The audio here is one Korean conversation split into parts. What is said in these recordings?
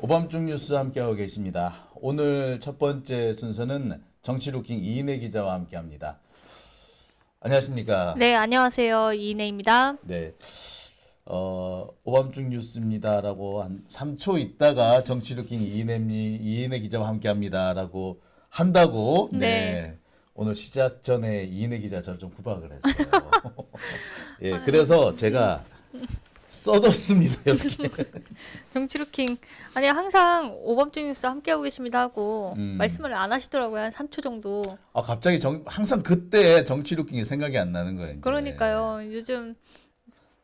오밤중 뉴스 함께하고 계십니다. 오늘 첫 번째 순서는 정치루킹 이인혜 기자와 함께합니다. 안녕하십니까? 네, 안녕하세요. 이인혜입니다. 네, 오밤중 뉴스입니다라고 한 3초 있다가 정치루킹 이인혜 기자와 함께합니다라고 한다고. 네. 오늘 시작 전에 이인혜 기자 저를 좀 구박을 했어요. 예, 그래서 제가 써뒀습니다 여기. 정치루킹. 아니, 항상 오밤중 뉴스 함께하고 계십니다 하고 말씀을 안 하시더라고요. 한 3초 정도. 아, 갑자기 항상 그때 정치루킹이 생각이 안 나는 거예요. 이제. 그러니까요. 요즘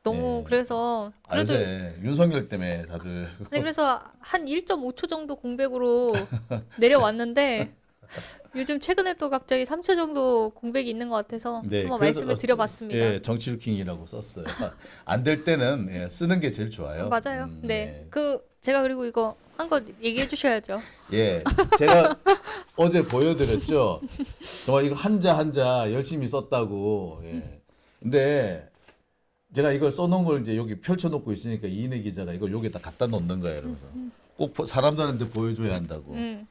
너무 네. 그래서 그래도 요새 윤석열 때문에 다들 네, 그래서 한 1.5초 정도 공백으로 내려왔는데 요즘 최근에 또 갑자기 3초 정도 공백이 있는 것 같아서 네, 한번 그래서 말씀을 드려봤습니다. 예, 정치루킹이라고 썼어요. 안 될 때는 예, 쓰는 게 제일 좋아요. 맞아요. 네. 제가 그리고 이거 한 거 얘기해 주셔야죠. 예, 제가 어제 보여드렸죠. 정말 이거 한자 한자 열심히 썼다고. 예. 근데 제가 이걸 써놓은 걸 이제 여기 펼쳐놓고 있으니까 이인혜 기자가 이걸 여기다 갖다 놓는 거예요. 그래서 꼭 사람들한테 보여줘야 한다고. 예.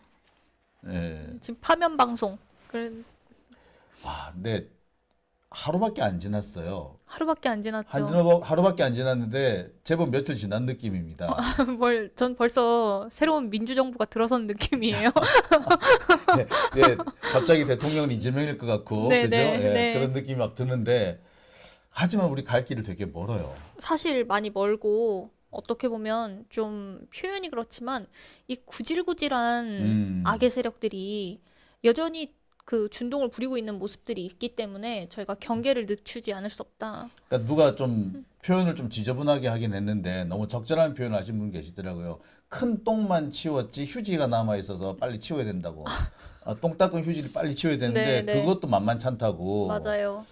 지금 파면 방송. 그래 와, 근데 하루밖에 안 지났어요. 하루밖에 안 지났죠. 하루밖에 안 지났는데 제법 며칠 지난 느낌입니다. 전 벌써 새로운 민주정부가 들어선 느낌이에요. 네, 네, 갑자기 대통령은 이재명일 것 같고, 네, 그죠? 네, 예, 네. 그런 느낌이 막 드는데, 하지만 우리 갈 길이 되게 멀어요. 사실 많이 멀고 어떻게 보면 좀 표현이 그렇지만 이 구질구질한 악의 세력들이 여전히 그 준동을 부리고 있는 모습들이 있기 때문에 저희가 경계를 늦추지 않을 수 없다. 그러니까 누가 좀 표현을 좀 지저분하게 하긴 했는데, 너무 적절한 표현을 하신 분 계시더라고요. 큰 똥만 치웠지 휴지가 남아 있어서 빨리 치워야 된다고. 아, 똥 닦은 휴지를 빨리 치워야 되는데 네, 네. 그것도 만만찮다고. 맞아요.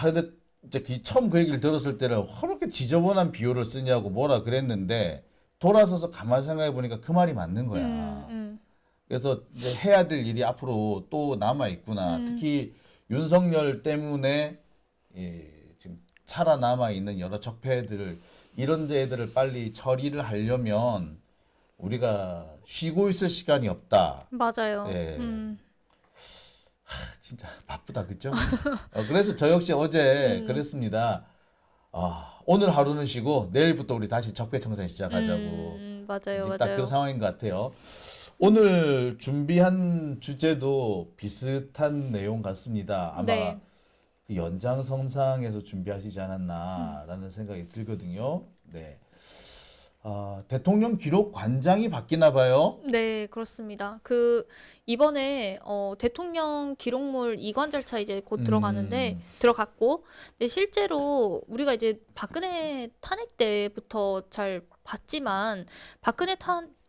근데 이제 처음 그 얘기를 들었을 때는 왜 이렇게 지저분한 비유를 쓰냐고 뭐라 그랬는데 돌아서서 가만히 생각해 보니까 그 말이 맞는 거야. 그래서 이제 해야 될 일이 앞으로 또 남아 있구나. 특히 윤석열 때문에 지금 살아남아 있는 여러 적폐들을 이런 데들을 빨리 처리를 하려면 우리가 쉬고 있을 시간이 없다. 맞아요. 예. 진짜 바쁘다, 그죠? 그래서 저 역시 어제 그랬습니다. 오늘 하루는 쉬고 내일부터 우리 다시 적폐청산 시작하자고. 맞아요, 지금 딱 맞아요. 그 상황인 것 같아요. 오늘 준비한 주제도 비슷한 내용 같습니다. 아마 네. 그 연장선상에서 준비하시지 않았나라는 생각이 들거든요. 네. 대통령 기록 관장이 바뀌나 봐요. 네, 그렇습니다. 이번에, 대통령 기록물 이관 절차 이제 곧 들어갔고, 근데 실제로 우리가 이제 박근혜 탄핵 때부터 잘 봤지만, 박근혜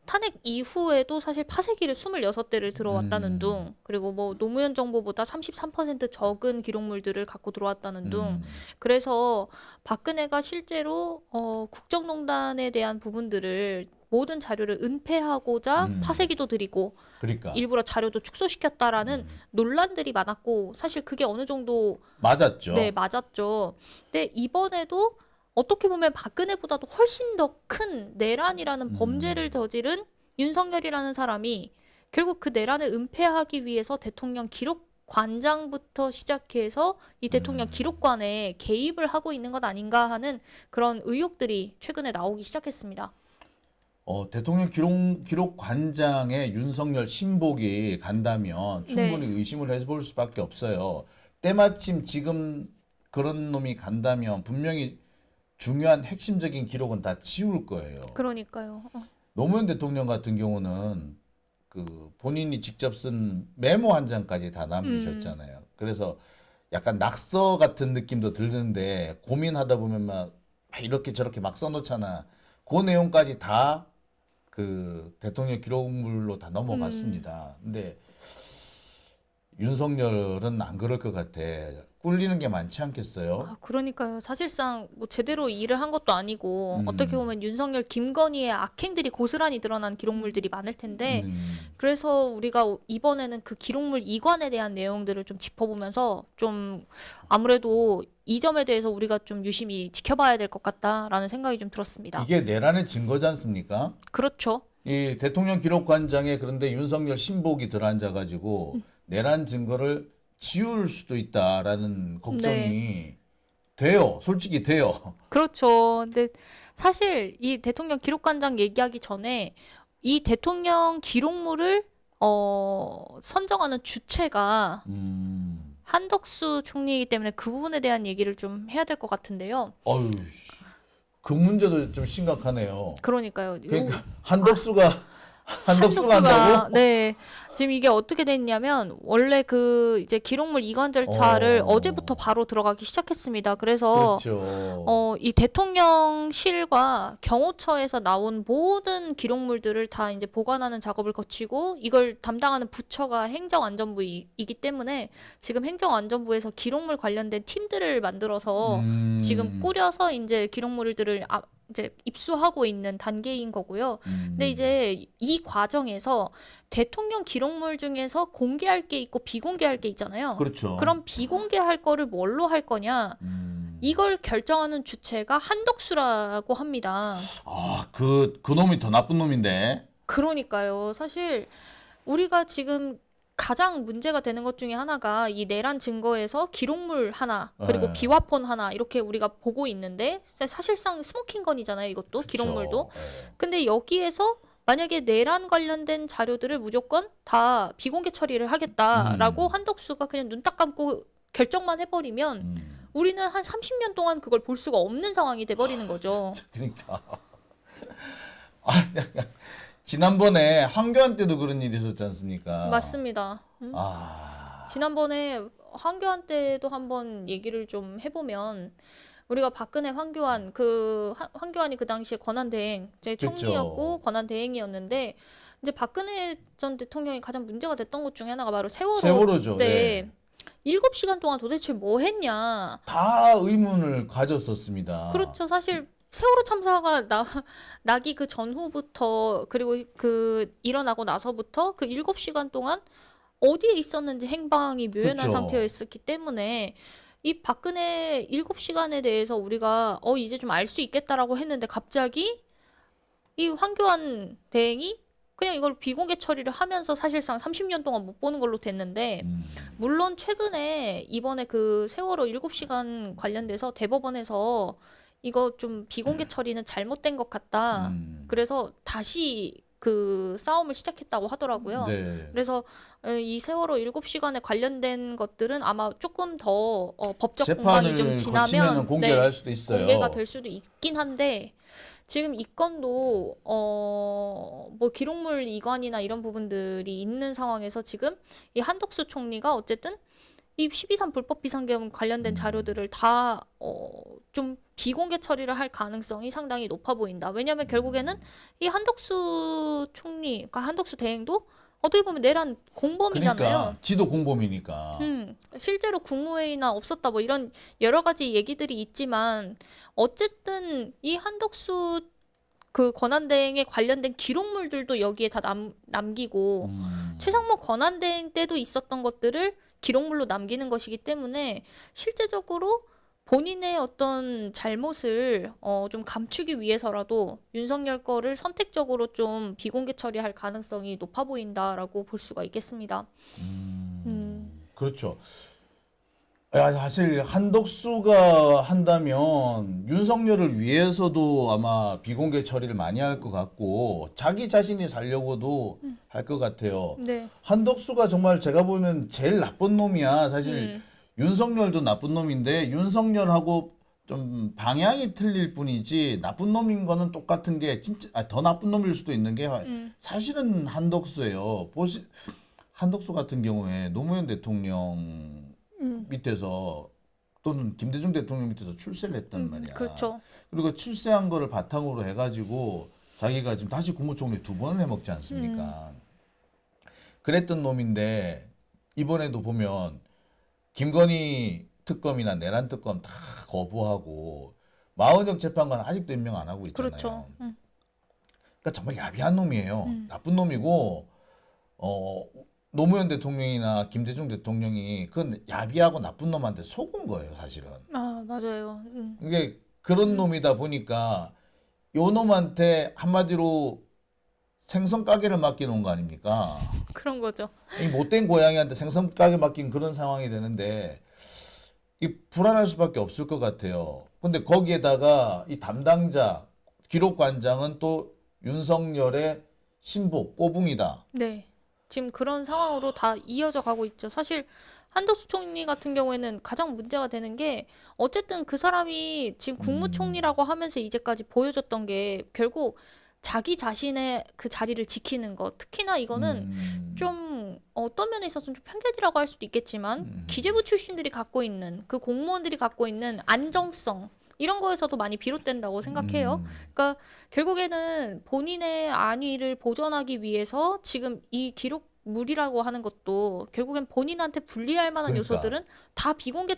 탄핵 이후에도 사실 파쇄기를 26대를 들어왔다는 둥, 그리고 뭐 노무현 정부보다 33% 적은 기록물들을 갖고 들어왔다는 둥, 그래서 박근혜가 실제로 국정농단에 대한 부분들을 모든 자료를 은폐하고자 파쇄기도 드리고 그러니까 일부러 자료도 축소시켰다라는 논란들이 많았고 사실 그게 어느 정도 맞았죠. 네, 맞았죠. 근데 이번에도 어떻게 보면 박근혜보다도 훨씬 더 큰 내란이라는 범죄를 저지른 윤석열이라는 사람이 결국 그 내란을 은폐하기 위해서 대통령 기록관장부터 시작해서 이 대통령 기록관에 개입을 하고 있는 것 아닌가 하는 그런 의혹들이 최근에 나오기 시작했습니다. 대통령 기록관장에 윤석열 신복이 간다면 충분히 의심을 해볼 수밖에 없어요. 때마침 지금 그런 놈이 간다면 분명히 중요한 핵심적인 기록은 다 지울 거예요. 그러니까요. 노무현 대통령 같은 경우는 그 본인이 직접 쓴 메모 한 장까지 다 남기셨잖아요. 그래서 약간 낙서 같은 느낌도 드는데 고민하다 보면 막 이렇게 저렇게 막 써놓잖아. 그 내용까지 다 그 대통령 기록물로 다 넘어갔습니다. 근데 윤석열은 안 그럴 것 같아. 꿀리는 게 많지 않겠어요? 그러니까요. 사실상 뭐 제대로 일을 한 것도 아니고 어떻게 보면 윤석열, 김건희의 악행들이 고스란히 드러난 기록물들이 많을 텐데 그래서 우리가 이번에는 그 기록물 이관에 대한 내용들을 좀 짚어보면서 좀 아무래도 이 점에 대해서 우리가 좀 유심히 지켜봐야 될 것 같다라는 생각이 좀 들었습니다. 이게 내란의 증거지 않습니까? 그렇죠. 이 대통령 기록관장에 그런데 윤석열 신복이 들어앉아 가지고 내란 증거를 지울 수도 있다라는 걱정이 돼요. 솔직히 돼요. 그렇죠. 근데 사실 이 대통령 기록관장 얘기하기 전에 이 대통령 기록물을 선정하는 주체가 한덕수 총리이기 때문에 그 부분에 대한 얘기를 좀 해야 될 것 같은데요. 어휴, 그 문제도 좀 심각하네요. 그러니까요. 그러니까 한덕수가 한다고? 네. 지금 이게 어떻게 됐냐면 원래 그 이제 기록물 이관 절차를 어제부터 바로 들어가기 시작했습니다. 그래서 그렇죠. 이 대통령실과 경호처에서 나온 모든 기록물들을 다 이제 보관하는 작업을 거치고 이걸 담당하는 부처가 행정안전부이기 때문에 지금 행정안전부에서 기록물 관련된 팀들을 만들어서 지금 꾸려서 이제 기록물들을 이제 입수하고 있는 단계인 거고요. 근데 이제 이 과정에서 대통령 기록물 중에서 공개할 게 있고 비공개할 게 있잖아요. 그렇죠. 그럼 비공개할 거를 뭘로 할 거냐? 이걸 결정하는 주체가 한덕수라고 합니다. 아, 그 놈이 더 나쁜 놈인데. 그러니까요. 사실 우리가 지금 가장 문제가 되는 것 중에 하나가 이 내란 증거에서 기록물 하나 그리고 네. 비화폰 하나 이렇게 우리가 보고 있는데 사실상 스모킹건이잖아요. 이것도 그쵸. 기록물도. 네. 근데 여기에서 만약에 내란 관련된 자료들을 무조건 다 비공개 처리를 하겠다라고 한덕수가 그냥 눈 딱 감고 결정만 해버리면 우리는 한 30년 동안 그걸 볼 수가 없는 상황이 돼버리는 거죠. 그러니까. 아, 지난번에 황교안 때도 그런 일이 있었지 않습니까? 맞습니다. 아, 지난번에 황교안 때도 한번 얘기를 좀 해보면 우리가 박근혜 황교안 황교안이 그 당시에 권한대행 이제 그쵸. 총리였고 권한대행이었는데 이제 박근혜 전 대통령이 가장 문제가 됐던 것 중에 하나가 바로 세월호죠. 때 네. 7시간 동안 도대체 뭐 했냐. 다 의문을 가졌었습니다. 그렇죠. 사실 세월호 참사가 나기 그 전후부터 그리고 그 일어나고 나서부터 그 7시간 동안 어디에 있었는지 행방이 묘연한 그렇죠. 상태였었기 때문에 이 박근혜 7시간에 대해서 우리가 이제 좀 알 수 있겠다라고 했는데 갑자기 이 황교안 대행이 그냥 이걸 비공개 처리를 하면서 사실상 30년 동안 못 보는 걸로 됐는데 물론 최근에 이번에 그 세월호 7시간 관련돼서 대법원에서 이거 좀 비공개 처리는 잘못된 것 같다. 그래서 다시 그 싸움을 시작했다고 하더라고요. 네. 그래서 이 세월호 7시간에 관련된 것들은 아마 조금 더 법적 공방이 좀 재판을 지나면 거치면 공개를 할 수도 있어요. 공개가 될 수도 있긴 한데 지금 이 건도 뭐 기록물 이관이나 이런 부분들이 있는 상황에서 지금 이 한덕수 총리가 어쨌든 이 12.3 불법 비상계엄 관련된 자료들을 다 좀 비공개 처리를 할 가능성이 상당히 높아 보인다. 왜냐하면 결국에는 이 한덕수 총리, 그러니까 한덕수 대행도 어떻게 보면 내란 공범이잖아요. 그러니까 지도 공범이니까. 실제로 국무회의나 없었다 뭐 이런 여러 가지 얘기들이 있지만 어쨌든 이 한덕수 그 권한대행에 관련된 기록물들도 여기에 다 남기고 최상목 권한대행 때도 있었던 것들을 기록물로 남기는 것이기 때문에 실제적으로 본인의 어떤 잘못을 좀 감추기 위해서라도 윤석열 거를 선택적으로 좀 비공개 처리할 가능성이 높아 보인다라고 볼 수가 있겠습니다. 그렇죠. 야, 사실 한덕수가 한다면 윤석열을 위해서도 아마 비공개 처리를 많이 할 것 같고 자기 자신이 살려고도 할 것 같아요. 네. 한덕수가 정말 제가 보면 제일 나쁜 놈이야. 사실 윤석열도 나쁜 놈인데 윤석열하고 좀 방향이 틀릴 뿐이지 나쁜 놈인 거는 똑같은 게 진짜 더 나쁜 놈일 수도 있는 게 사실은 한덕수예요. 한덕수 같은 경우에 노무현 대통령 밑에서 또는 김대중 대통령 밑에서 출세를 했단 말이야. 그렇죠. 그리고 출세한 거를 바탕으로 해가지고 자기가 지금 다시 국무총리 2번을 해먹지 않습니까? 그랬던 놈인데 이번에도 보면 김건희 특검이나 내란 특검 다 거부하고 마은영 재판관 아직도 임명 안 하고 있잖아요. 그렇죠. 그러니까 정말 야비한 놈이에요. 나쁜 놈이고 노무현 대통령이나 김대중 대통령이 그 야비하고 나쁜 놈한테 속은 거예요, 사실은. 아, 맞아요. 이게 그런 놈이다 보니까 요 놈한테 한마디로 생선 가게를 맡겨놓은 거 아닙니까? 그런 거죠. 이 못된 고양이한테 생선 가게 맡긴 그런 상황이 되는데 이 불안할 수밖에 없을 것 같아요. 근데 거기에다가 이 담당자 기록관장은 또 윤석열의 신복 꼬붕이다. 네. 지금 그런 상황으로 다 이어져 가고 있죠. 사실 한덕수 총리 같은 경우에는 가장 문제가 되는 게 어쨌든 그 사람이 지금 국무총리라고 하면서 이제까지 보여줬던 게 결국 자기 자신의 그 자리를 지키는 것. 특히나 이거는 좀 어떤 면에 있어서는 좀 편견이라고 할 수도 있겠지만 기재부 출신들이 갖고 있는 그 공무원들이 갖고 있는 안정성 이런 거에서도 많이 비롯된다고 생각해요. 그러니까 결국에는 본인의 안위를 보존하기 위해서 지금 이 기록물이라고 하는 것도 결국엔 본인한테 불리할 만한 그러니까. 요소들은 다 비공개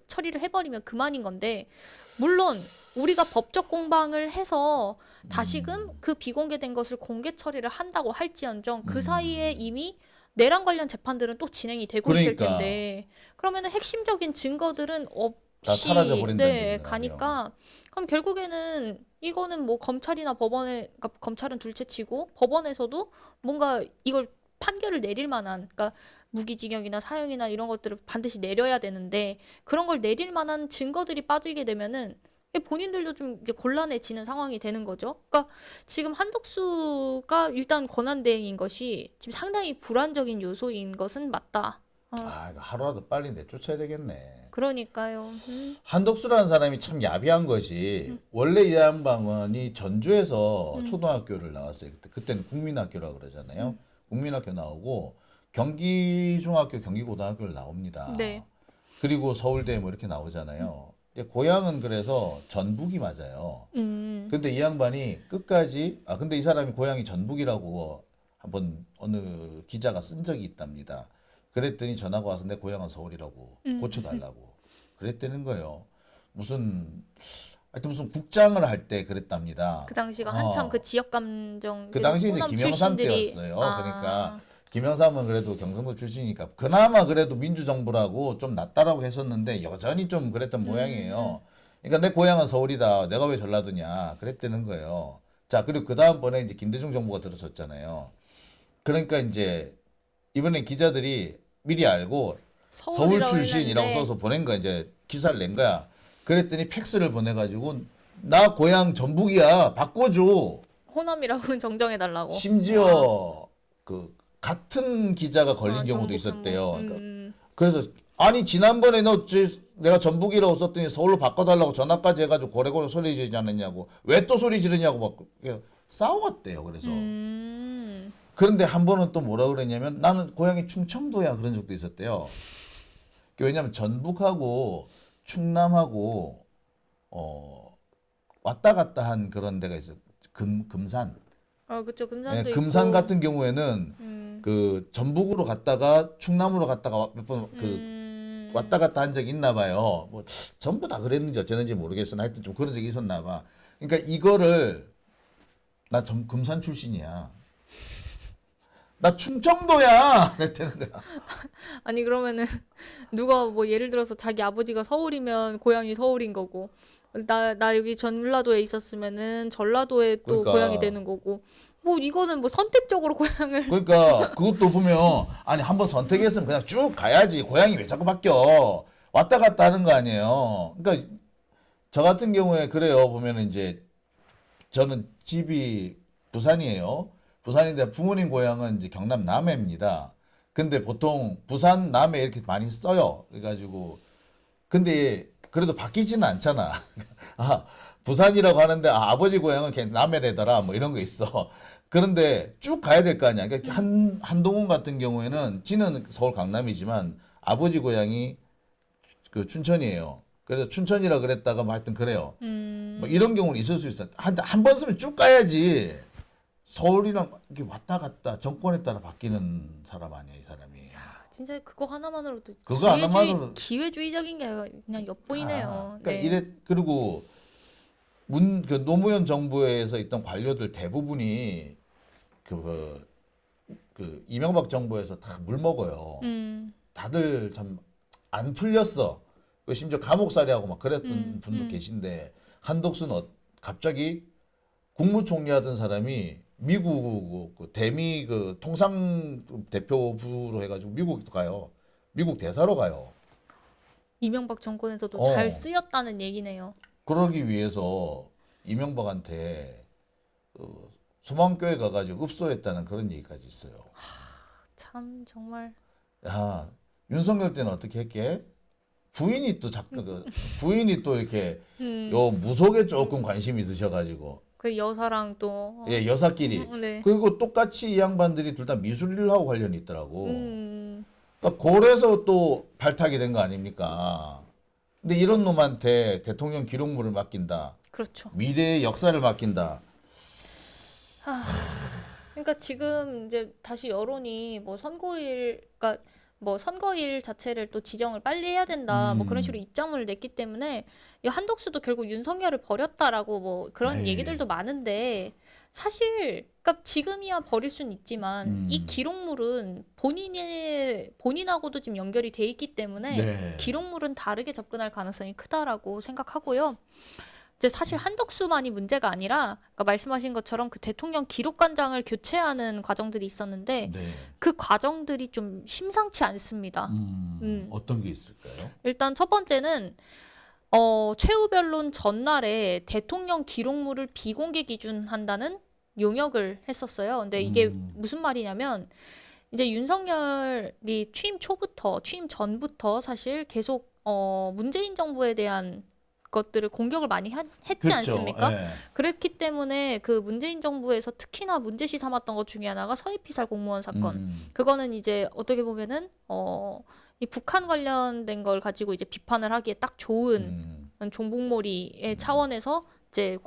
처리를 해버리면 그만인 건데 물론 우리가 법적 공방을 해서 다시금 그 비공개된 것을 공개 처리를 한다고 할지언정 그 사이에 이미 내란 관련 재판들은 또 진행이 되고 있을 그러니까. 텐데 그러면은 핵심적인 증거들은 다 사라져 버린다는 네, 얘기잖아요. 가니까 그럼 결국에는 이거는 뭐 검찰이나 법원에 그러니까 검찰은 둘째치고 법원에서도 뭔가 이걸 판결을 내릴 만한 그러니까 무기징역이나 사형이나 이런 것들을 반드시 내려야 되는데 그런 걸 내릴 만한 증거들이 빠지게 되면은 본인들도 좀 이제 곤란해지는 상황이 되는 거죠. 그러니까 지금 한덕수가 일단 권한대행인 것이 지금 상당히 불안적인 요소인 것은 맞다. 아, 이거 하루라도 빨리 내쫓아야 되겠네. 그러니까요. 한덕수라는 사람이 참 야비한 것이 원래 이 양반이 전주에서 초등학교를 나왔어요. 그때는 국민학교라고 그러잖아요. 국민학교 나오고 경기중학교, 경기고등학교를 나옵니다. 네. 그리고 서울대 뭐 이렇게 나오잖아요. 고향은 그래서 전북이 맞아요. 근데 이 양반이 끝까지 근데 이 사람이 고향이 전북이라고 한번 어느 기자가 쓴 적이 있답니다. 그랬더니 전화가 와서 내 고향은 서울이라고 고쳐달라고 그랬다는 거예요. 하여튼 무슨 국장을 할 때 그랬답니다. 그 당시가 한참 그 지역 감정 그 당시 이제 호남 김영삼 출신들이 때였어요. 그러니까 김영삼은 그래도 경상도 출신이니까 그나마 그래도 민주정부라고 좀 낫다라고 했었는데 여전히 좀 그랬던 모양이에요. 그러니까 내 고향은 서울이다. 내가 왜 전라도냐. 그랬다는 거예요. 자, 그리고 그 다음번에 이제 김대중 정부가 들어섰잖아요. 그러니까 이제 이번에 기자들이 미리 알고 서울 서울이라고 출신이라고 했는데 써서 보낸 거야. 이제 기사를 낸 거야. 그랬더니 팩스를 보내가지고 나 고향 전북이야. 바꿔줘. 호남이라고 정정해달라고. 심지어 그 같은 기자가 걸린 경우도 전북 있었대요. 전북. 그러니까 그래서 아니 지난번에 내가 전북이라고 썼더니 서울로 바꿔달라고 전화까지 해가지고 고래고래 소리 지르지 않았냐고 왜 또 소리 지르냐고 막 싸웠대요. 그래서 그런데 한 번은 또 뭐라 그랬냐면 나는 고향이 충청도야 그런 적도 있었대요. 왜냐하면 전북하고 충남하고 왔다 갔다 한 그런 데가 있어요. 금산. 그쵸. 금산도 있고. 금산 같은 경우에는 그 전북으로 갔다가 충남으로 갔다가 몇 번 그 왔다 갔다 한 적이 있나 봐요. 뭐 전부 다 그랬는지 어쩌는지 모르겠으나 하여튼 좀 그런 적이 있었나 봐. 그러니까 이거를 나 금산 출신이야. 나 충청도야. 그랬다는 거야. 아니 그러면은 누가 뭐 예를 들어서 자기 아버지가 서울이면 고향이 서울인 거고 나 여기 전라도에 있었으면은 전라도에 또 그러니까. 고향이 되는 거고 뭐 이거는 뭐 선택적으로 고향을 그러니까 그것도 보면 아니 한번 선택했으면 그냥 쭉 가야지. 고향이 왜 자꾸 바뀌어? 왔다 갔다 하는 거 아니에요. 그러니까 저 같은 경우에 그래요. 보면은 이제 저는 집이 부산이에요. 부산인데 부모님 고향은 이제 경남 남해입니다. 근데 보통 부산 남해 이렇게 많이 써요. 그래가지고 근데 그래도 바뀌지는 않잖아. 부산이라고 하는데 아버지 고향은 걔 남해래더라 뭐 이런 거 있어. 그런데 쭉 가야 될 거 아니야. 그러니까 한동훈 같은 경우에는 지는 서울 강남이지만 아버지 고향이 그 춘천이에요. 그래서 춘천이라 그랬다가 뭐 하여튼 그래요. 뭐 이런 경우는 있을 수 있어. 한 번 쓰면 쭉 가야지. 서울이랑 이렇게 왔다 갔다 정권에 따라 바뀌는 사람 아니야 이 사람이. 진짜 그거 하나만으로도 그거 하나만으로 기회주의적인 게 그냥 엿보이네요. 그러니까 네. 이래 그리고 그 노무현 정부에서 있던 관료들 대부분이 그 이명박 정부에서 다 물 먹어요. 다들 참 안 풀렸어. 심지어 감옥살이하고 막 그랬던 분도 계신데 한덕수는 갑자기 국무총리 하던 사람이 미국 그 대미 그 통상 대표부로 해가지고 미국도 가요. 미국 대사로 가요. 이명박 정권에서도 어. 잘 쓰였다는 얘기네요. 그러기 위해서 이명박한테 수망교회 가가지고 읍소했다는 그런 얘기까지 있어요. 참 정말 야, 윤석열 때는 어떻게 했게? 부인이 또 부인이 또 이렇게 요 무속에 조금 관심이 있으셔가지고 그 여사랑 또 예 여사끼리 네. 그리고 똑같이 이 양반들이 둘 다 미술하고 관련이 있더라고. 그러니까 그래서 또 발탁이 된 거 아닙니까? 근데 이런 놈한테 대통령 기록물을 맡긴다. 그렇죠. 미래의 역사를 맡긴다. 그러니까 지금 이제 다시 여론이 뭐 선거일, 그러니까 뭐 선거일 자체를 또 지정을 빨리 해야 된다, 뭐 그런 식으로 입장문을 냈기 때문에 이 한덕수도 결국 윤석열을 버렸다라고 뭐 그런 네. 얘기들도 많은데 사실 그러니까 지금이야 버릴 수는 있지만 이 기록물은 본인하고도 지금 연결이 돼 있기 때문에 네. 기록물은 다르게 접근할 가능성이 크다라고 생각하고요. 이제 사실 한덕수만이 문제가 아니라 그러니까 말씀하신 것처럼 그 대통령 기록관장을 교체하는 과정들이 있었는데 네. 그 과정들이 좀 심상치 않습니다. 어떤 게 있을까요? 일단 첫 번째는 최후 변론 전날에 대통령 기록물을 비공개 기준한다는 용역을 했었어요. 근데 이게 무슨 말이냐면 이제 윤석열이 취임 전부터 사실 계속 문재인 정부에 대한 것들을 공격을 많이 했지 그렇죠. 않습니까? 예. 그랬기 때문에 그 문재인 정부에서 특히나 문제시 삼았던 것 중에 하나가 서해피살 공무원 사건. 그거는 이제 어떻게 보면은 이 북한 관련된 걸 가지고 이제 비판을 하기에 딱 좋은 종북몰이의 차원에서 이제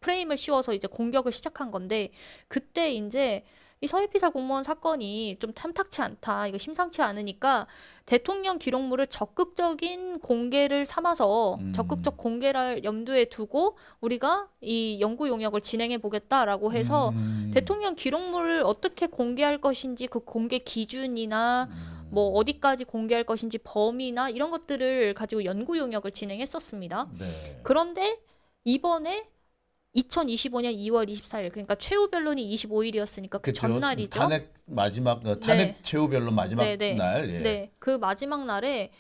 프레임을 씌워서 이제 공격을 시작한 건데 그때 이제 이 서해피살 공무원 사건이 좀 탐탁치 않다, 이거 심상치 않으니까 대통령 기록물을 적극적인 공개를 삼아서 적극적 공개를 염두에 두고 우리가 이 연구 용역을 진행해 보겠다라고 해서 대통령 기록물을 어떻게 공개할 것인지 그 공개 기준이나 뭐 어디까지 공개할 것인지 범위나 이런 것들을 가지고 연구 용역을 진행했었습니다. 네. 그런데 이번에 2025년 2월 24일 그러니까 최후 변론이 25일이었으니까 그 그쵸. 전날이죠. 탄핵 마지막 탄핵 최후 변론 마지막 날. 예. 네, 그 마지막 날에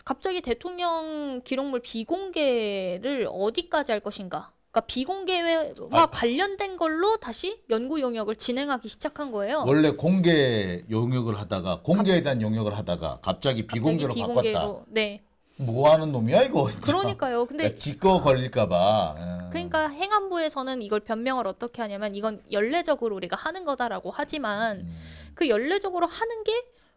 갑자기 대통령 기록물 비공개를 어디까지 할 것인가? 그러니까 비공개와 관련된 걸로 다시 연구 용역을 진행하기 시작한 거예요. 원래 공개 용역을 하다가 공개에 대한 용역을 하다가 갑자기 비공개로 바꿨다. 네. 뭐 하는 놈이야 이거? 진짜. 그러니까요. 근데 지꺼 걸릴까봐. 그러니까 행안부에서는 이걸 변명을 어떻게 하냐면 이건 연례적으로 우리가 하는 거다라고 하지만 그 연례적으로 하는 게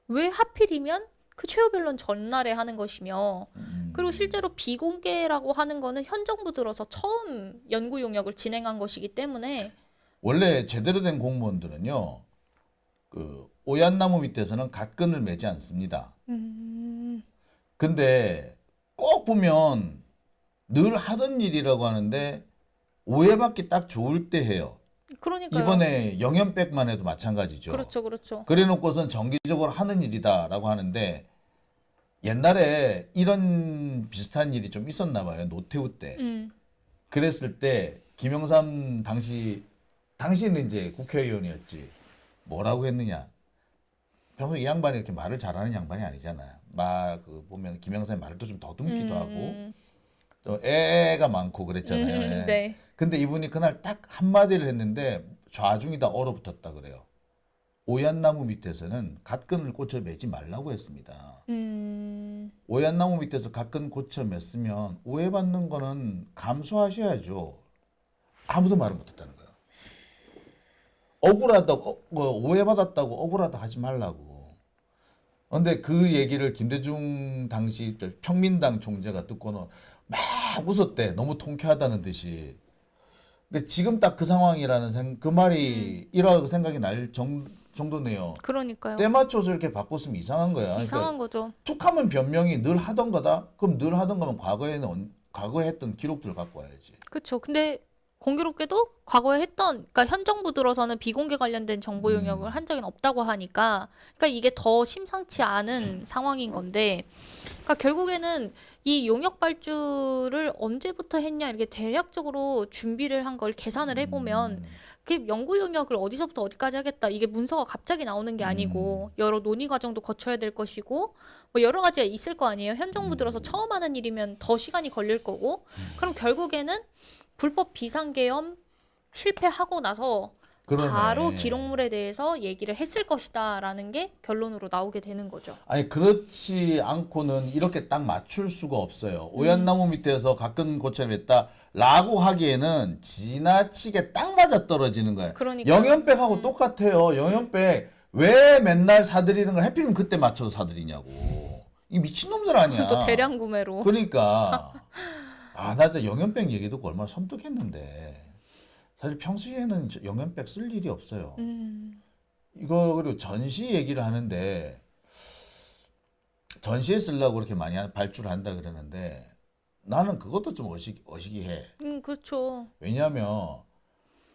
왜 하필이면 그 최후 변론 전날에 하는 것이며 그리고 실제로 비공개라고 하는 거는 현 정부 들어서 처음 연구 용역을 진행한 것이기 때문에 원래 제대로 된 공무원들은요, 그 오얏나무 밑에서는 갓끈을 매지 않습니다. 근데 꼭 보면 늘 하던 일이라고 하는데 오해받기 딱 좋을 때 해요. 그러니까요. 이번에 영연백만 해도 마찬가지죠. 그렇죠, 그렇죠. 그래놓고선 정기적으로 하는 일이다라고 하는데 옛날에 이런 비슷한 일이 좀 있었나 봐요. 노태우 때. 그랬을 때 김영삼 당시는 이제 국회의원이었지. 뭐라고 했느냐. 평소에 이 양반이 이렇게 말을 잘하는 양반이 아니잖아요. 보면 김영삼의 말을 또 좀 더듬기도 하고 또 애가 많고 그랬잖아요. 예. 네. 근데 이분이 그날 딱 한마디를 했는데 좌중이 다 얼어붙었다 그래요. 오얏나무 밑에서는 갓끈을 꽂혀 매지 말라고 했습니다. 오얏나무 밑에서 갓끈 꽂혀 맸으면 오해받는 거는 감수하셔야죠. 아무도 말을 못했다는 거예요. 억울하다고 오해받았다고 억울하다 하지 말라고. 그런데 그 얘기를 김대중 당시 평민당 총재가 듣고는 막 웃었대. 너무 통쾌하다는 듯이. 근데 지금 딱 그 상황이라는 그 말이 이러고 생각이 날 정도네요. 그러니까요. 때 맞춰서 이렇게 바꿨으면 이상한 거야. 이상한 거죠. 툭하면 변명이 늘 하던 거다. 그럼 늘 하던 거면 과거에 했던 기록들을 갖고 와야지. 그렇죠. 근데 공교롭게도 과거에 그러니까 현 정부 들어서는 비공개 관련된 정보 용역을 한 적은 없다고 하니까, 그러니까 이게 더 심상치 않은 상황인 건데, 그러니까 결국에는 이 용역 발주를 언제부터 했냐 이렇게 대략적으로 준비를 한 걸 계산을 해보면 그 연구 영역을 어디서부터 어디까지 하겠다. 이게 문서가 갑자기 나오는 게 아니고 여러 논의 과정도 거쳐야 될 것이고 뭐 여러 가지가 있을 거 아니에요. 현 정부 들어서 처음 하는 일이면 더 시간이 걸릴 거고 그럼 결국에는 불법 비상계엄 실패하고 나서 그러네. 바로 기록물에 대해서 얘기를 했을 것이다라는 게 결론으로 나오게 되는 거죠. 아니 그렇지 않고는 이렇게 딱 맞출 수가 없어요. 오얏나무 밑에서 가끔 고쳐를 했다라고 하기에는 지나치게 딱 맞아 떨어지는 거예요. 그러니까 영연백하고 똑같아요. 영연백 왜 맨날 사들이는 걸 하필이면 그때 맞춰서 사들이냐고. 이 미친놈들 아니야. 또 대량 구매로. 그러니까 나 진짜 영연백 얘기 듣고 얼마나 섬뜩했는데 사실 평소에는 영연백 쓸 일이 없어요. 이거 그리고 전시 얘기를 하는데 전시에 쓰려고 그렇게 많이 발주를 한다 그러는데 나는 그것도 좀 어시기해. 그렇죠. 왜냐하면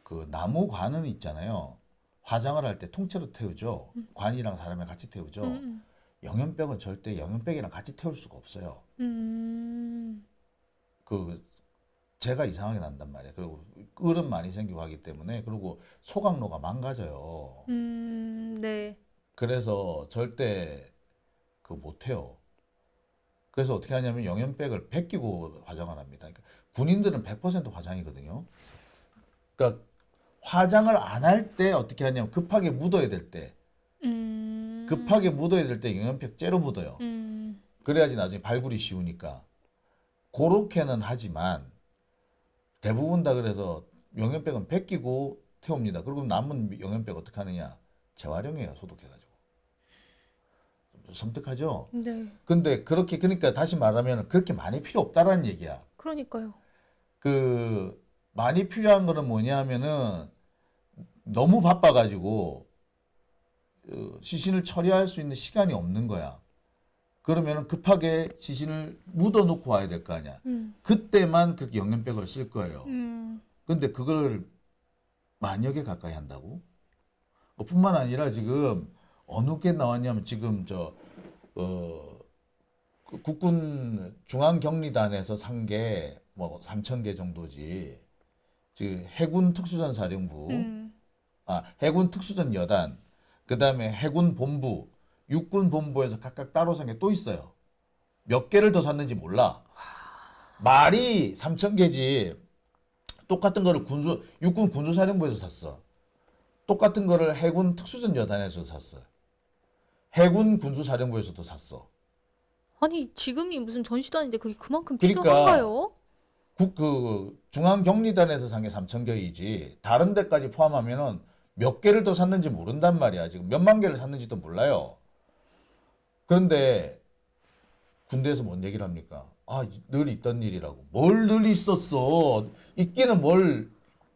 그 나무 관은 있잖아요. 화장을 할 때 통째로 태우죠. 관이랑 사람이 같이 태우죠. 영연백은 절대 영연백이랑 같이 태울 수가 없어요. 그 재가 이상하게 난단 말이에요. 그리고 꿀은 많이 생기고 하기 때문에 그리고 소각로가 망가져요. 네. 그래서 절대 그 못해요. 그래서 어떻게 하냐면 영연백을 벗기고 화장을 합니다. 그러니까 군인들은 100% 화장이거든요. 그러니까 화장을 안 할 때 어떻게 하냐면 급하게 묻어야 될 때 급하게 묻어야 될 때 영연백 째로 묻어요. 그래야지 나중에 발굴이 쉬우니까. 그렇게는 하지만 대부분 다 그래서 영연백은 벗기고 태웁니다. 그리고 남은 영연백 어떻게 하느냐? 재활용해요. 소독해가지고. 좀 섬뜩하죠? 네. 근데 그렇게 그러니까 다시 말하면 그렇게 많이 필요 없다라는 얘기야. 그러니까요. 그 많이 필요한 거는 뭐냐 하면은 너무 바빠가지고 시신을 처리할 수 있는 시간이 없는 거야. 그러면은 급하게 시신을 묻어놓고 와야 될 거 아니야. 그때만 그렇게 영연백을 쓸 거예요. 근데 그걸 만여 개 가까이 한다고? 뿐만 아니라 지금 어느 게 나왔냐면 지금 그 국군 중앙경리단에서 산 게 뭐 3,000개 정도지. 지금 해군 특수전 사령부, 해군 특수전 여단, 그 다음에 해군 본부, 육군 본부에서 각각 따로 산 게 또 있어요. 몇 개를 더 샀는지 몰라. 말이 3,000개지. 똑같은 거를 육군 군수사령부에서 샀어. 똑같은 거를 해군 특수전 여단에서 샀어. 해군 군수사령부에서도 샀어. 아니 지금이 무슨 전시단인데 그게 그만큼 그러니까 필요한가요? 그 중앙경리단에서 산 게 3,000개이지 다른 데까지 포함하면은 몇 개를 더 샀는지 모른단 말이야. 지금 몇만 개를 샀는지도 몰라요. 그런데 군대에서 뭔 얘기를 합니까? 늘 있던 일이라고. 뭘 늘 있었어? 있기는 뭘.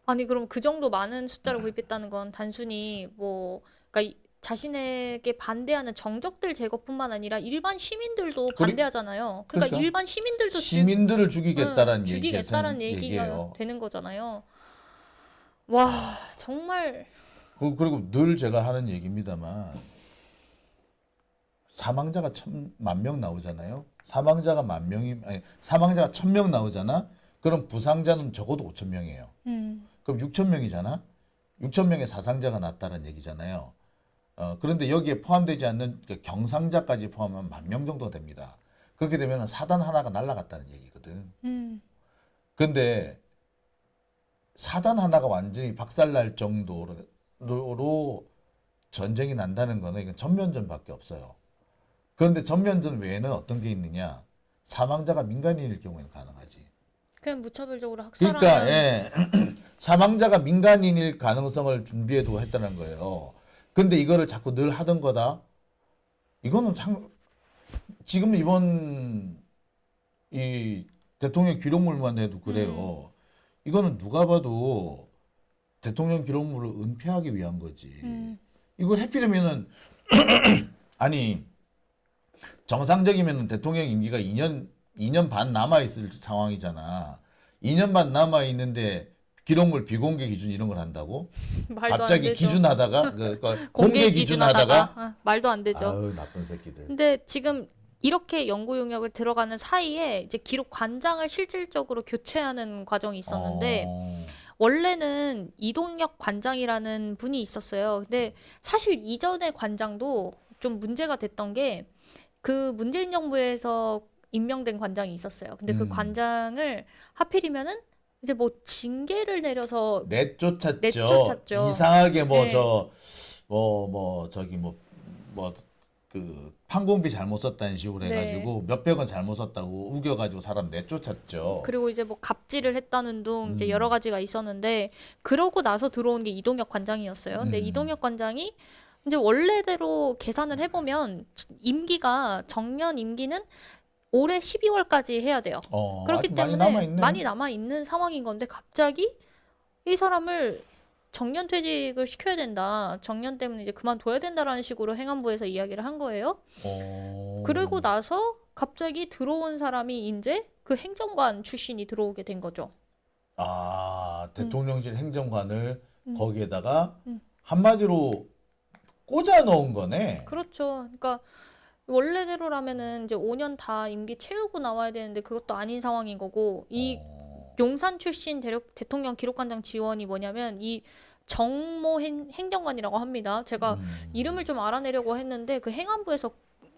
아니 그럼 그 정도 많은 숫자를 구입했다는 건 단순히 뭐 그러니까 자신에게 반대하는 정적들 제거뿐만 아니라 일반 시민들도 반대하잖아요. 그러니까 그러니까 일반 시민들도 시민들을 죽이겠다는 죽이겠다라는 얘기가 얘기예요. 되는 거잖아요. 와 정말 그리고 늘 제가 하는 얘기입니다만 사망자가 1000만 나오잖아요. 사망자가 1,000명 나오잖아. 그럼 부상자는 적어도 5,000명이에요. 그럼 6,000명이잖아. 6,000명의 사상자가 났다는 얘기잖아요. 그런데 여기에 포함되지 않는 경상자까지 포함하면 10,000명 정도 됩니다. 그렇게 되면 사단 하나가 날아갔다는 얘기거든. 근데 사단 하나가 완전히 박살날 정도로 전쟁이 난다는 거는 이건 전면전밖에 없어요. 그런데 전면전 외에는 어떤 게 있느냐? 사망자가 민간인일 경우에는 가능하지. 그냥 무차별적으로 학살하는. 그러니까 사망자가 민간인일 가능성을 준비해두고 했다는 거예요. 근데 이거를 자꾸 늘 하던 거다. 이거는 지금 이번 이 대통령 기록물만 해도 그래요. 이거는 누가 봐도 대통령 기록물을 은폐하기 위한 거지. 이걸 해피려면은 아니 정상적이면 대통령 임기가 2년 반 남아 있을 상황이잖아. 2년 반 남아 있는데 기록물 비공개 기준 이런 걸 한다고? 말도 갑자기 안 되죠. 기준하다가 공개 기준하다가 말도 안 되죠. 아유 나쁜 새끼들. 근데 지금 이렇게 연구 용역을 들어가는 사이에 이제 기록 관장을 실질적으로 교체하는 과정이 있었는데 원래는 이동혁 관장이라는 분이 있었어요. 근데 사실 이전의 관장도 좀 문제가 됐던 게 그 문재인 정부에서 임명된 관장이 있었어요. 근데 그 관장을 하필이면은 이제 뭐 징계를 내려서 내쫓았죠. 이상하게 뭐 네. 저기 그 판공비 잘못 썼다는 식으로 해가지고 몇백 원 잘못 썼다고 우겨가지고 사람 내쫓았죠. 그리고 이제 뭐 갑질을 했다는 둥 이제 여러 가지가 있었는데 그러고 나서 들어온 게 이동혁 관장이었어요. 근데 이동혁 관장이 이제 원래대로 계산을 해보면 정년 임기는 올해 12월까지 해야 돼요. 그렇기 아직 때문에 많이 남아 있는 상황인 건데 갑자기 이 사람을 정년 퇴직을 시켜야 된다. 정년 때문에 이제 그만둬야 된다라는 식으로 행안부에서 이야기를 한 거예요. 그러고 나서 갑자기 들어온 사람이 이제 그 행정관 출신이 들어오게 된 거죠. 대통령실 행정관을 거기에다가 한마디로 꽂아 넣은 거네. 그렇죠. 그러니까 원래대로라면은 이제 5년 다 임기 채우고 나와야 되는데 그것도 아닌 상황인 거고 이 용산 출신 대통령 기록관장 지원이 뭐냐면 이 정모 행정관이라고 합니다. 제가 이름을 좀 알아내려고 했는데 그 행안부에서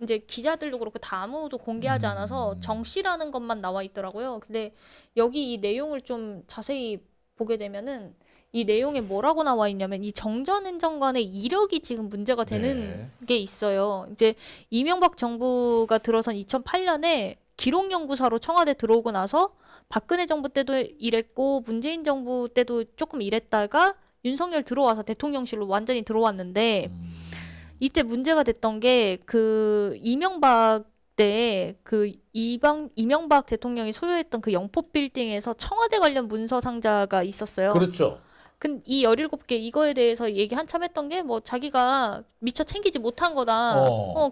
이제 기자들도 그렇고 다 아무도 공개하지 않아서 정 씨라는 것만 나와 있더라고요. 근데 여기 이 내용을 좀 자세히 보게 되면은 이 내용에 뭐라고 나와 있냐면 이 정전 행정관의 이력이 지금 문제가 되는 게 있어요. 이제 이명박 정부가 들어선 2008년에 기록연구사로 청와대 들어오고 나서 박근혜 정부 때도 일했고 문재인 정부 때도 조금 일했다가 윤석열 들어와서 대통령실로 완전히 들어왔는데 이때 문제가 됐던 게 그 이명박 때 그 이명박 대통령이 소유했던 그 영포 빌딩에서 청와대 관련 문서 상자가 있었어요. 그렇죠. 근데 이 17개 이거에 대해서 얘기 한참 했던 게 뭐 자기가 미처 챙기지 못한 거다.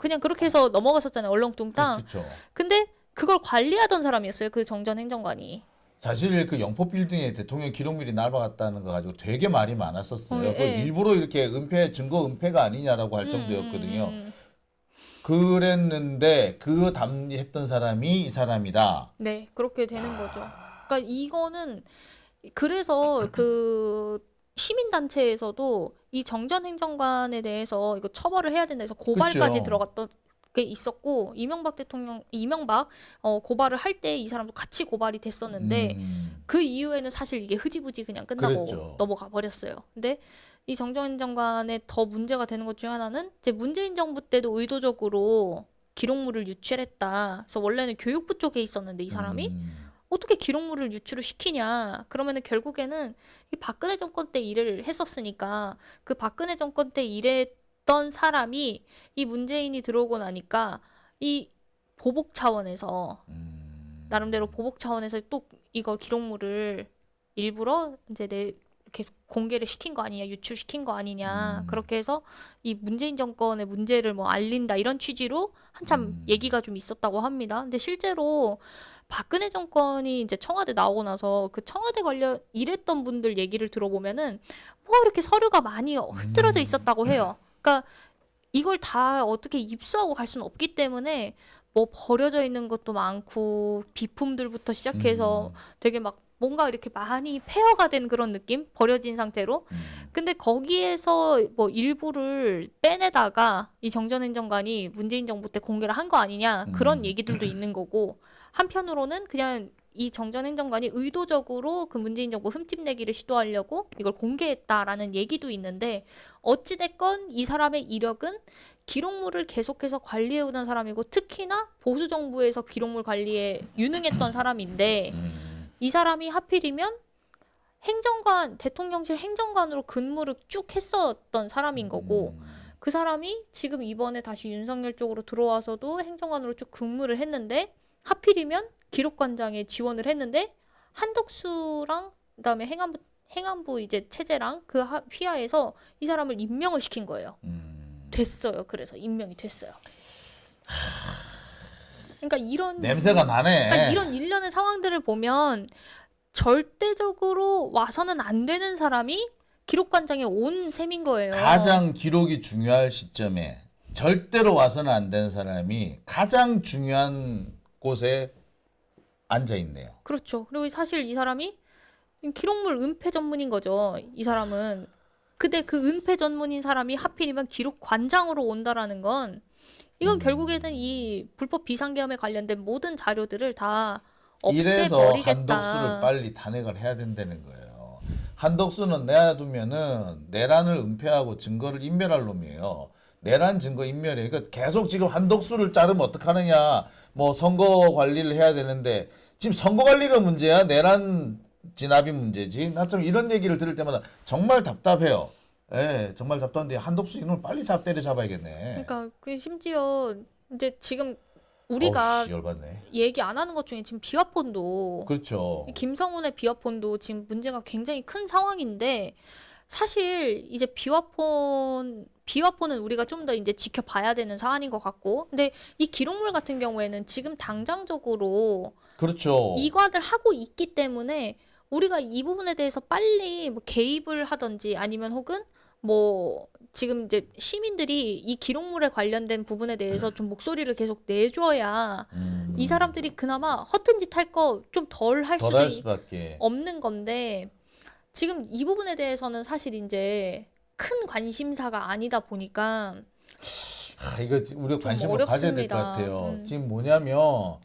그냥 그렇게 해서 넘어갔었잖아요. 얼렁뚱땅. 그렇죠. 근데 그걸 관리하던 사람이었어요. 그 정전 행정관이. 사실 그 영포 빌딩에 대통령 기록물이 날아갔다는 거 가지고 되게 말이 많았었어요. 그거 일부러 이렇게 증거 은폐가 아니냐라고 할 정도였거든요. 그랬는데 그 담당했던 사람이 이 사람이다. 네, 그렇게 되는 거죠. 그러니까 이거는 그래서 그 시민단체에서도 이 정전 행정관에 대해서 이거 처벌을 해야 된다 해서 고발까지 들어갔던 게 있었고 이명박 고발을 할 때 이 사람도 같이 고발이 됐었는데 그 이후에는 사실 이게 흐지부지 그냥 끝나고 넘어가 버렸어요. 근데 이 정전 행정관에 더 문제가 되는 것 중에 하나는 이제 문재인 정부 때도 의도적으로 기록물을 유출했다. 그래서 원래는 교육부 쪽에 있었는데 이 사람이 어떻게 기록물을 유출을 시키냐. 그러면은 결국에는 이 박근혜 정권 때 일을 했었으니까 그 박근혜 정권 때 일했던 사람이 이 문재인이 들어오고 나니까 이 보복 차원에서 나름대로 보복 차원에서 또 이거 기록물을 일부러 이제 이렇게 공개를 시킨 거 아니냐, 유출시킨 거 아니냐. 그렇게 해서 이 문재인 정권의 문제를 뭐 알린다 이런 취지로 한참 얘기가 좀 있었다고 합니다. 근데 실제로 박근혜 정권이 이제 청와대 나오고 나서 그 청와대 관련 일했던 분들 얘기를 들어보면은 뭐 이렇게 서류가 많이 흐트러져 있었다고 해요. 그러니까 이걸 다 어떻게 입수하고 갈 수는 없기 때문에 뭐 버려져 있는 것도 많고 비품들부터 시작해서 되게 막 뭔가 이렇게 많이 폐허가 된 그런 느낌? 버려진 상태로. 근데 거기에서 뭐 일부를 빼내다가 이 정전 행정관이 문재인 정부 때 공개를 한 거 아니냐 그런 얘기들도 있는 거고 한편으로는 그냥 이 정전 행정관이 의도적으로 그 문재인 정부 흠집내기를 시도하려고 이걸 공개했다라는 얘기도 있는데 어찌됐건 이 사람의 이력은 기록물을 계속해서 관리해오던 사람이고 특히나 보수 정부에서 기록물 관리에 유능했던 사람인데 이 사람이 하필이면 대통령실 행정관으로 근무를 쭉 했었던 사람인 거고 그 사람이 지금 이번에 다시 윤석열 쪽으로 들어와서도 행정관으로 쭉 근무를 했는데 하필이면 기록관장에 지원을 했는데 한덕수랑 그다음에 행안부 이제 체제랑 그 휘하에서 이 사람을 임명을 시킨 거예요. 됐어요. 그래서 임명이 됐어요. 그러니까 이런 냄새가 나네. 그러니까 이런 일련의 상황들을 보면 절대적으로 와서는 안 되는 사람이 기록관장에 온 셈인 거예요. 가장 기록이 중요할 시점에 절대로 와서는 안 되는 사람이 가장 중요한 곳에 앉아 있네요. 그렇죠. 그리고 사실 이 사람이 기록물 은폐 전문인 거죠. 이 사람은. 근데 그 은폐 전문인 사람이 하필이면 기록 관장으로 온다라는 건 이건 결국에는 이 불법 비상계엄에 관련된 모든 자료들을 다 이래서 없애버리겠다. 한덕수를 빨리 탄핵을 해야 된다는 거예요. 한덕수는 내두면은 내란을 은폐하고 증거를 인멸할 놈이에요. 내란 증거 인멸이에요. 그러니까 계속 지금 한덕수를 자르면 어떡하느냐. 뭐 선거 관리를 해야 되는데 지금 선거 관리가 문제야. 내란 진압이 문제지. 나 좀 이런 얘기를 들을 때마다 정말 답답해요. 예, 정말 답답한데 한덕수 이놈을 빨리 때려잡아야겠네. 그러니까 그 심지어 이제 지금 우리가 어우씨, 열받네. 얘기 안 하는 것 중에 지금 비화폰도 그렇죠. 이 김성훈의 비화폰도 지금 문제가 굉장히 큰 상황인데 사실 이제 비화폰은 우리가 좀 더 이제 지켜봐야 되는 사안인 것 같고 근데 이 기록물 같은 경우에는 지금 당장적으로 그렇죠. 이관을 하고 있기 때문에 우리가 이 부분에 대해서 빨리 뭐 개입을 하든지 아니면 혹은 뭐 지금 이제 시민들이 이 기록물에 관련된 부분에 대해서 좀 목소리를 계속 내줘야 이 사람들이 그나마 허튼 짓 할 거 좀 덜 할 덜 할 수도 수밖에. 없는 건데 지금 이 부분에 대해서는 사실 이제 큰 관심사가 아니다 보니까 이거 우리가 좀 관심을 가져야 될 것 어렵습니다. 같아요. 지금 뭐냐면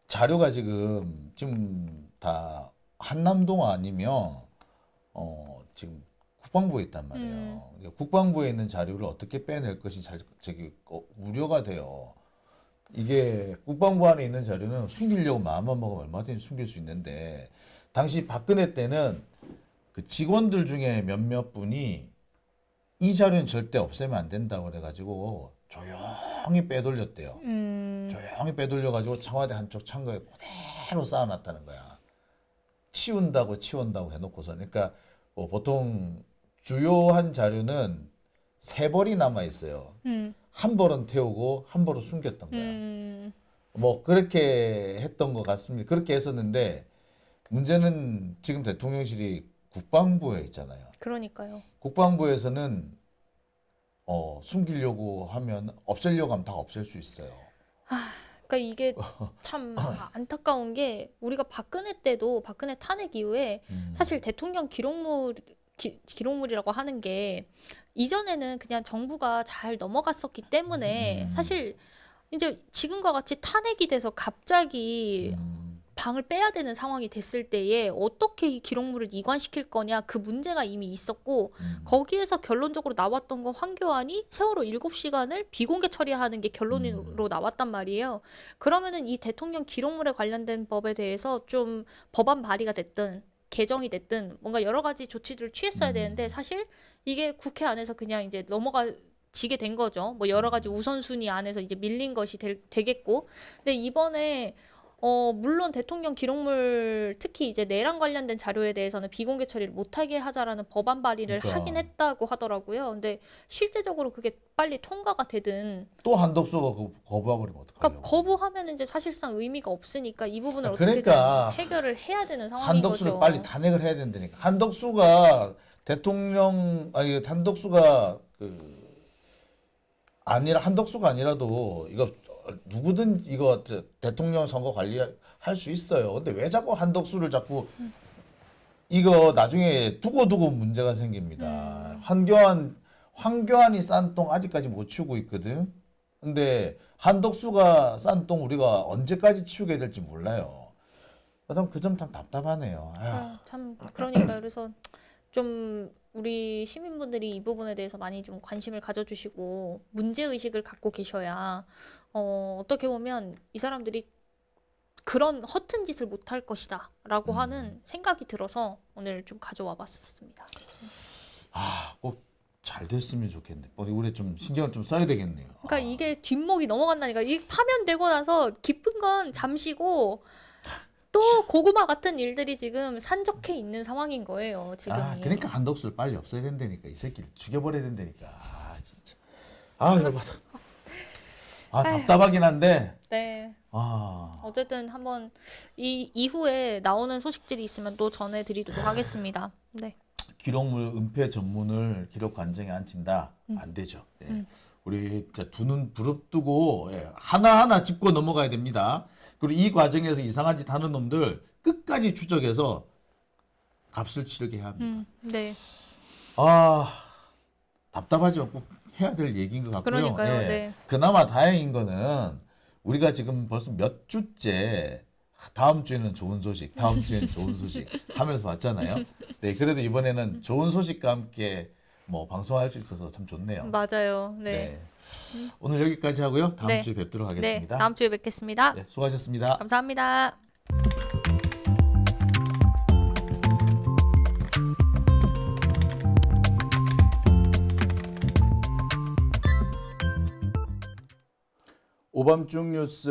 자료가 지금 다 한남동 아니면 지금 국방부에 있단 말이에요. 그러니까 국방부에 있는 자료를 어떻게 빼낼 것이 우려가 돼요. 이게 국방부 안에 있는 자료는 숨기려고 마음만 먹으면 얼마든지 숨길 수 있는데 당시 박근혜 때는 그 직원들 중에 몇몇 분이 이 자료는 절대 없애면 안 된다고 그래가지고 조용히 빼돌렸대요. 조용히 빼돌려가지고 청와대 한쪽 창고에 그대로 쌓아놨다는 거야. 치운다고 해놓고서. 그러니까 뭐 보통 주요한 자료는 3벌이 남아 있어요. 한 벌은 태우고 한 벌은 숨겼던 거야. 뭐 그렇게 했던 것 같습니다. 그렇게 했었는데 문제는 지금 대통령실이 국방부에 있잖아요. 그러니까요. 국방부에서는 숨기려고 하면 없애려고 하면 다 없앨 수 있어요. 그러니까 이게 참 안타까운 게 우리가 박근혜 때도 박근혜 탄핵 이후에 사실 대통령 기록물이라고 하는 게 이전에는 그냥 정부가 잘 넘어갔었기 때문에 사실 이제 지금과 같이 탄핵이 돼서 갑자기 방을 빼야 되는 상황이 됐을 때에 어떻게 이 기록물을 이관시킬 거냐 그 문제가 이미 있었고 거기에서 결론적으로 나왔던 건 황교안이 세월호 7시간을 비공개 처리하는 게 결론으로 나왔단 말이에요. 그러면은 이 대통령 기록물에 관련된 법에 대해서 좀 법안 발의가 됐든 개정이 됐든 뭔가 여러 가지 조치들을 취했어야 되는데 사실 이게 국회 안에서 그냥 이제 지게 된 거죠. 뭐 여러 가지 우선순위 안에서 이제 밀린 것이 되겠고. 근데 이번에 물론 대통령 기록물 특히 이제 내란 관련된 자료에 대해서는 비공개 처리를 못하게 하자라는 법안 발의를 그러니까. 하긴 했다고 하더라고요. 근데 실제적으로 그게 빨리 통과가 되든 또 한덕수가 거부해버리면 어떡하려고. 그러니까 거부하면 이제 사실상 의미가 없으니까 이 부분을 그러니까 어떻게든 해결을 해야 되는 상황인 한덕수를 거죠. 빨리 탄핵을 해야 된다니까. 한덕수가 한덕수가 한덕수가 아니라도 이거 누구든 이거 대통령 선거 관리할 수 있어요. 근데 왜 자꾸 한덕수를 자꾸 이거 나중에 두고 문제가 생깁니다. 황교안이 싼 똥 아직까지 못 치우고 있거든. 근데 한덕수가 싼 똥 우리가 언제까지 치우게 될지 몰라요. 그 점 참 답답하네요. 참 그러니까 그래서 좀 우리 시민분들이 이 부분에 대해서 많이 좀 관심을 가져주시고 문제 의식을 갖고 계셔야 어떻게 보면 이 사람들이 그런 허튼 짓을 못할 것이다라고 하는 생각이 들어서 오늘 좀 가져와 봤습니다. 꼭 잘 됐으면 좋겠네. 우리 좀 신경을 좀 써야 되겠네요. 그러니까 이게 뒷목이 넘어간다니까. 이 파면되고 나서 기쁜 건 잠시고 또 고구마 같은 일들이 지금 산적해 있는 상황인 거예요. 지금이. 그러니까 한덕수를 빨리 없애야 된다니까. 이 새끼를 죽여버려야 된다니까. 진짜. 열받아. 답답하긴 한데. 네. 어쨌든 한번 이 이후에 나오는 소식들이 있으면 또 전해드리도록 하겠습니다. 네. 기록물 은폐 전문을 기록 관정에 앉힌다. 안 되죠. 예. 우리 두 눈 부릅뜨고 하나하나 짚고 넘어가야 됩니다. 그리고 이 과정에서 이상한 짓 하는 놈들 끝까지 추적해서 값을 치르게 해야 합니다. 네. 아, 답답하지만 꼭 해야 될 얘기인 것 같고요. 그러니까요. 예. 네. 그나마 다행인 거는 우리가 지금 벌써 몇 주째 다음 주에는 좋은 소식, 다음 주에는 좋은 소식 하면서 왔잖아요. 네, 그래도 이번에는 좋은 소식과 함께 뭐 방송할 수 있어서 참 좋네요. 맞아요. 네. 네. 오늘 여기까지 하고요. 다음 네. 주에 뵙도록 네. 하겠습니다. 다음 주에 뵙겠습니다. 네, 수고하셨습니다. 감사합니다. 오밤중 뉴스